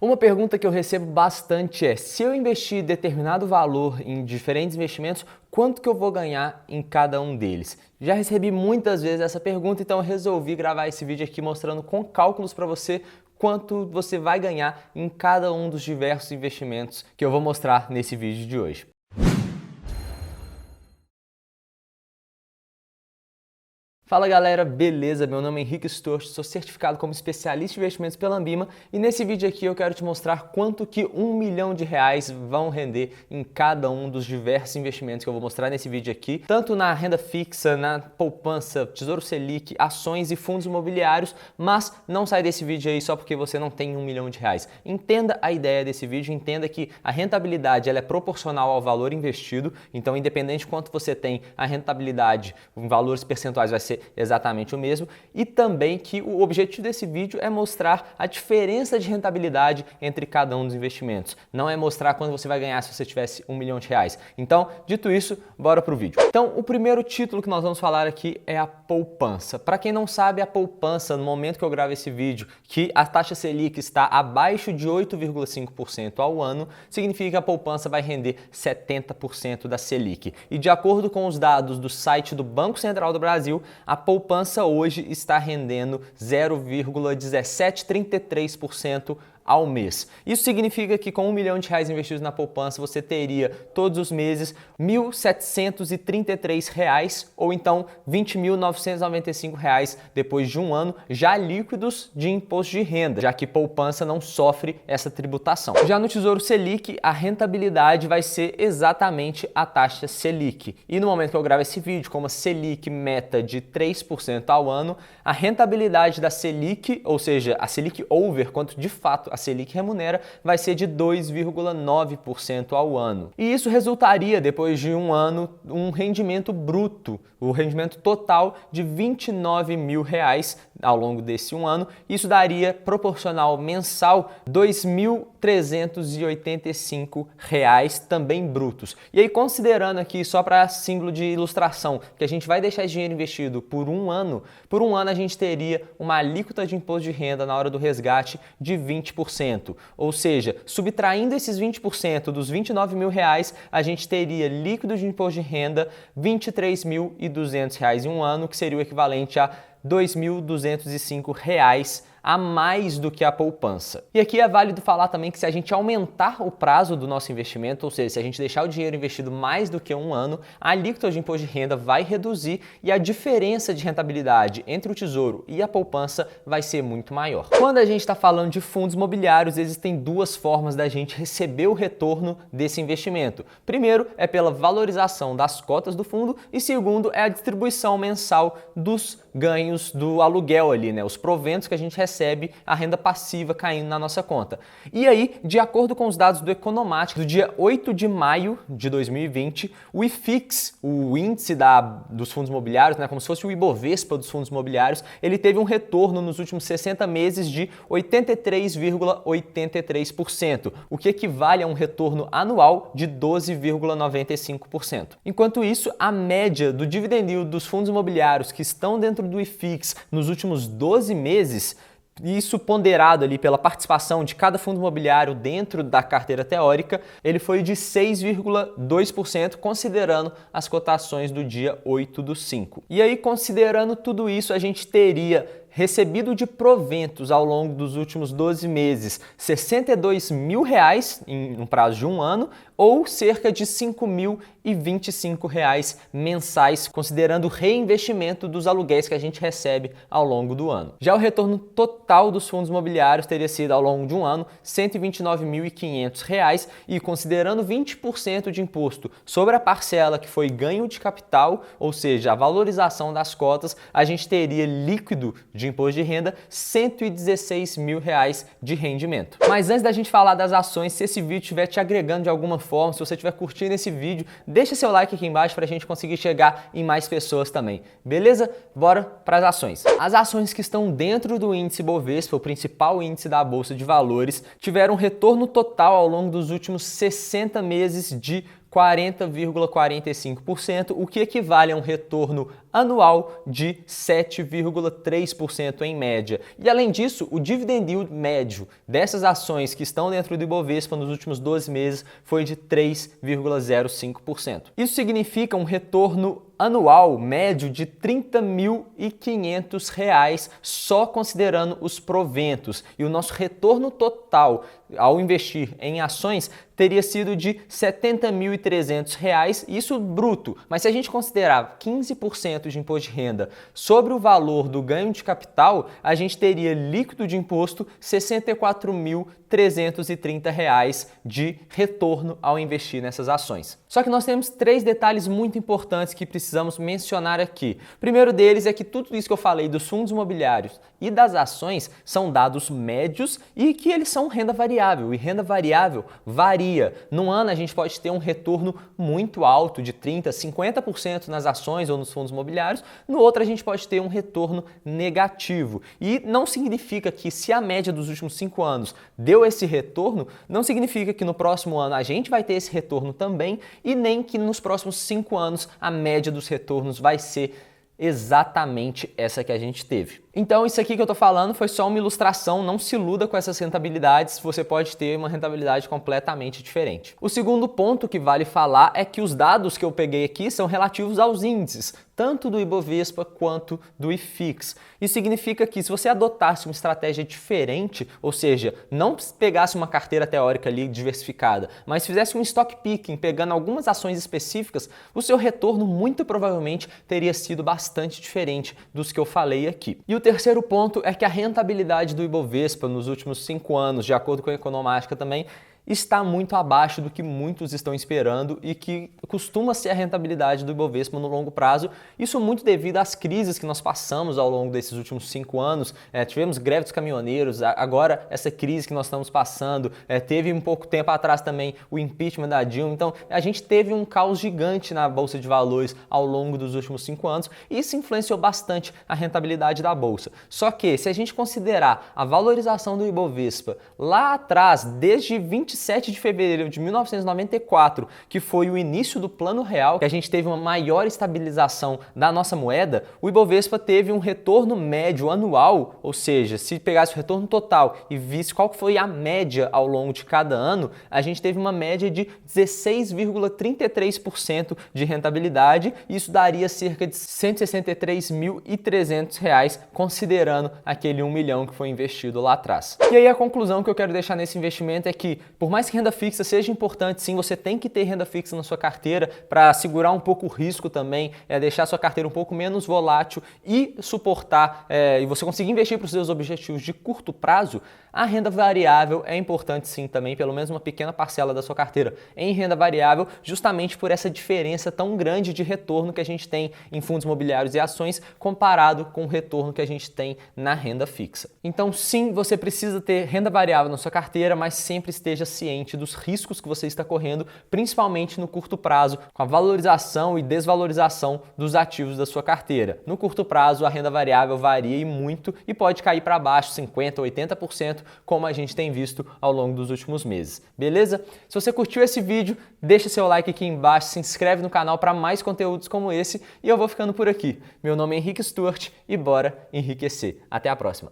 Uma pergunta que eu recebo bastante é: se eu investir determinado valor em diferentes investimentos, quanto que eu vou ganhar em cada um deles? Já recebi muitas vezes essa pergunta, então eu resolvi gravar esse vídeo aqui mostrando com cálculos para você quanto você vai ganhar em cada um dos diversos investimentos que eu vou mostrar nesse vídeo de hoje. Fala galera, beleza? Meu nome é Henrique Storch, sou certificado como especialista em investimentos pela Ambima e nesse vídeo aqui eu quero te mostrar quanto que R$1 milhão vão render em cada um dos diversos investimentos que eu vou mostrar nesse vídeo aqui, tanto na renda fixa, na poupança, Tesouro Selic, ações e fundos imobiliários, mas não sai desse vídeo aí só porque você não tem R$1 milhão. Entenda a ideia desse vídeo, entenda que a rentabilidade ela é proporcional ao valor investido, então independente de quanto você tem, a rentabilidade em valores percentuais vai ser exatamente o mesmo, e também que o objetivo desse vídeo é mostrar a diferença de rentabilidade entre cada um dos investimentos. Não é mostrar quanto você vai ganhar se você tivesse R$1 milhão. Então, dito isso, bora pro vídeo. Então, o primeiro título que nós vamos falar aqui é a poupança. Para quem não sabe, a poupança, no momento que eu gravo esse vídeo, que a taxa Selic está abaixo de 8,5% ao ano, significa que a poupança vai render 70% da Selic. E de acordo com os dados do site do Banco Central do Brasil, a poupança hoje está rendendo 0,1733% ao mês. Isso significa que com R$1 milhão investidos na poupança, você teria todos os meses R$ 1.733 ou então R$ 20.995 depois de um ano, já líquidos de imposto de renda, já que poupança não sofre essa tributação. Já no Tesouro Selic, a rentabilidade vai ser exatamente a taxa Selic. E no momento que eu gravo esse vídeo, com uma Selic meta de 3% ao ano, a rentabilidade da Selic, ou seja, a Selic over, quanto de fato a Selic remunera, vai ser de 2,9% ao ano. E isso resultaria, depois de um ano, um rendimento bruto, o rendimento total de R$ 29 mil ao longo desse um ano. Isso daria proporcional mensal R$ 2.385 também brutos. E aí, considerando aqui, só para símbolo de ilustração, que a gente vai deixar esse dinheiro investido por um ano a gente teria uma alíquota de imposto de renda na hora do resgate de 20%. Ou seja, subtraindo esses 20% dos R$ 29 mil, a gente teria líquido de imposto de renda R$ 23.200 em um ano, que seria o equivalente a R$ 2.205 a mais do que a poupança. E aqui é válido falar também que se a gente aumentar o prazo do nosso investimento, ou seja, se a gente deixar o dinheiro investido mais do que um ano, a alíquota de imposto de renda vai reduzir e a diferença de rentabilidade entre o tesouro e a poupança vai ser muito maior. Quando a gente está falando de fundos imobiliários, existem duas formas da gente receber o retorno desse investimento. Primeiro é pela valorização das cotas do fundo e segundo é a distribuição mensal dos ganhos do aluguel ali, né? Os proventos que a gente recebe, a renda passiva caindo na nossa conta. E aí, de acordo com os dados do Economatic, do dia 8 de maio de 2020, o IFIX, o índice dos fundos imobiliários, né, como se fosse o Ibovespa dos fundos imobiliários, ele teve um retorno nos últimos 60 meses de 83,83%, o que equivale a um retorno anual de 12,95%. Enquanto isso, a média do dividend yield dos fundos imobiliários que estão dentro do IFIX nos últimos 12 meses, isso ponderado ali pela participação de cada fundo imobiliário dentro da carteira teórica, ele foi de 6,2%, considerando as cotações do dia 8/5. E aí, considerando tudo isso, a gente teria recebido de proventos ao longo dos últimos 12 meses R$ 62 mil em um prazo de um ano, ou cerca de R$ 5.025 mensais, considerando o reinvestimento dos aluguéis que a gente recebe ao longo do ano. Já o retorno total dos fundos imobiliários teria sido, ao longo de um ano, R$ 129.500 e, considerando 20% de imposto sobre a parcela que foi ganho de capital, ou seja, a valorização das cotas, a gente teria líquido de imposto de renda R$ 116 mil de rendimento. Mas antes da gente falar das ações, se esse vídeo estiver te agregando de alguma forma, se você estiver curtindo esse vídeo, deixa seu like aqui embaixo para a gente conseguir chegar em mais pessoas também. Beleza? Bora para as ações. As ações que estão dentro do índice Bovespa, o principal índice da Bolsa de Valores, tiveram um retorno total ao longo dos últimos 60 meses de 40,45%, o que equivale a um retorno anual de 7,3% em média. E além disso, o dividend yield médio dessas ações que estão dentro do Ibovespa nos últimos 12 meses foi de 3,05%. Isso significa um retorno anual médio de R$ 30.500 só considerando os proventos. E o nosso retorno total ao investir em ações teria sido de R$ 70.300, isso bruto. Mas se a gente considerar 15% de imposto de renda sobre o valor do ganho de capital, a gente teria líquido de imposto R$ 64.330 de retorno ao investir nessas ações. Só que nós temos 3 detalhes muito importantes que precisamos mencionar aqui. O primeiro deles é que tudo isso que eu falei dos fundos imobiliários e das ações são dados médios e que eles são renda variável. E renda variável varia. Num ano a gente pode ter um retorno muito alto de 30%, 50% nas ações ou nos fundos imobiliários. No outro a gente pode ter um retorno negativo. E não significa que se a média dos últimos 5 anos deu esse retorno, não significa que no próximo ano a gente vai ter esse retorno também e nem que nos próximos 5 anos a média dos retornos vai ser exatamente essa que a gente teve. Então isso aqui que eu tô falando foi só uma ilustração, não se iluda com essas rentabilidades, você pode ter uma rentabilidade completamente diferente. O segundo ponto que vale falar é que os dados que eu peguei aqui são relativos aos índices, tanto do Ibovespa quanto do IFIX. Isso significa que se você adotasse uma estratégia diferente, ou seja, não pegasse uma carteira teórica ali diversificada, mas fizesse um stock picking, pegando algumas ações específicas, o seu retorno muito provavelmente teria sido bastante diferente dos que eu falei aqui. E o terceiro ponto é que a rentabilidade do Ibovespa nos últimos 5 anos, de acordo com a Economática também, está muito abaixo do que muitos estão esperando e que costuma ser a rentabilidade do Ibovespa no longo prazo. Isso muito devido às crises que nós passamos ao longo desses últimos 5 anos. Tivemos greve dos caminhoneiros, agora essa crise que nós estamos passando, teve um pouco tempo atrás também o impeachment da Dilma. Então a gente teve um caos gigante na Bolsa de Valores ao longo dos últimos 5 anos e isso influenciou bastante a rentabilidade da Bolsa. Só que se a gente considerar a valorização do Ibovespa lá atrás, desde 27 de fevereiro de 1994, que foi o início do Plano Real, que a gente teve uma maior estabilização da nossa moeda, o Ibovespa teve um retorno médio anual, ou seja, se pegasse o retorno total e visse qual foi a média ao longo de cada ano, a gente teve uma média de 16,33% de rentabilidade, e isso daria cerca de R$ 163.300, considerando aquele 1 milhão que foi investido lá atrás. E aí a conclusão que eu quero deixar nesse investimento é que, por mais que renda fixa seja importante, sim, você tem que ter renda fixa na sua carteira para segurar um pouco o risco também, deixar a sua carteira um pouco menos volátil e suportar, e você conseguir investir para os seus objetivos de curto prazo. A renda variável é importante sim também, pelo menos uma pequena parcela da sua carteira em renda variável, justamente por essa diferença tão grande de retorno que a gente tem em fundos imobiliários e ações comparado com o retorno que a gente tem na renda fixa. Então sim, você precisa ter renda variável na sua carteira, mas sempre esteja ciente dos riscos que você está correndo, principalmente no curto prazo, com a valorização e desvalorização dos ativos da sua carteira. No curto prazo, a renda variável varia e muito e pode cair para baixo 50%, 80%, como a gente tem visto ao longo dos últimos meses. Beleza? Se você curtiu esse vídeo, deixa seu like aqui embaixo, se inscreve no canal para mais conteúdos como esse e eu vou ficando por aqui. Meu nome é Henrique Stewart e bora enriquecer. Até a próxima!